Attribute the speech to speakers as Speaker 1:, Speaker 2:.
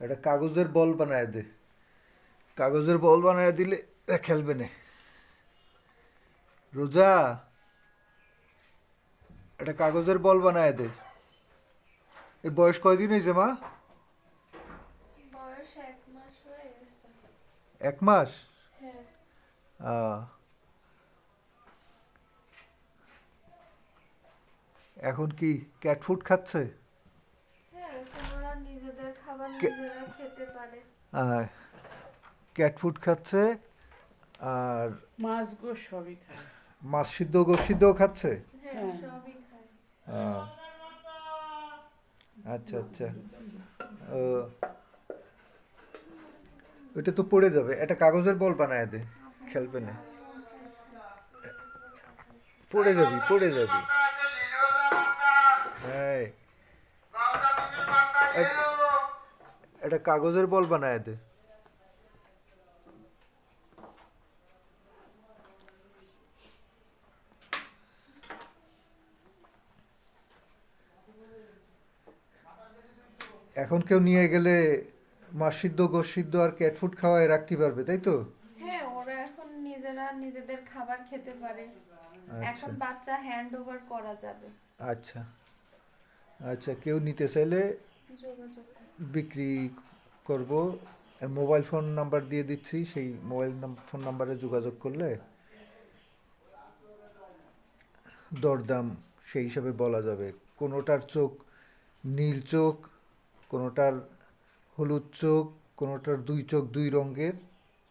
Speaker 1: একটা কাগজের বল বানায় দে। কাগজের বল বানায় দিলে এরা খেলবে না। রোজা, একটা কাগজের বল বানায় দে। এর বয়স কয়দিন হয়েছে মা?
Speaker 2: বয়স 1 মাস হয়ে গেছে।
Speaker 1: 1 মাস?
Speaker 2: হ্যাঁ।
Speaker 1: আহ, এখন কি ক্যাট ফুড খাচ্ছে?
Speaker 2: হ্যাঁ, এখন ওরা নিজেদের খাবার
Speaker 1: কে-
Speaker 2: নিজেরা খেতে পারে।
Speaker 1: আহ, ক্যাট ফুড খাচ্ছে। আর
Speaker 3: মাছ গোস সবই খায়।
Speaker 1: মাছ সিদ্ধ গোশ সিদ্ধও খাচ্ছে।
Speaker 2: হ্যাঁ,
Speaker 3: হ্যাঁ।
Speaker 2: সবই খায়।
Speaker 1: আহ, আচ্ছা আচ্ছা। ও, ওইটা তো পড়ে যাবে, একটা কাগজের বল বানায় দে, খেলবে না। পড়ে যাবি, পড়ে যাবি। এই, এক- একটা কাগজের বল বানায় দে। এখন কেউ নিয়ে গেলে মাছ সিদ্ধ গোশ সিদ্ধ আর ক্যাট ফুড খাওয়ায় রাখতে পারবে, তাই তো?
Speaker 2: হ্যাঁ, ওরা এখন নিজেরা নিজেদের খাবার খেতে পারে।
Speaker 1: আচ্ছা
Speaker 2: এখন বাচ্চা হ্যান্ড ওভার করা যাবে।
Speaker 1: আচ্ছা। আচ্ছা, কেউ নিতে চাইলে
Speaker 2: যোগাযোগ করুন।
Speaker 1: বিক্রি করব। মোবাইল ফোন নাম্বার দিয়ে দিচ্ছি, সেই মোবাইল ফোন নাম্বারে যোগাযোগ করলে দরদাম সেই হিসাবে বলা যাবে। কোনোটার চোখ নীল চোখ, কোনোটার হলুদ চোখ, কোনোটার দুই চোখ দুই রঙের,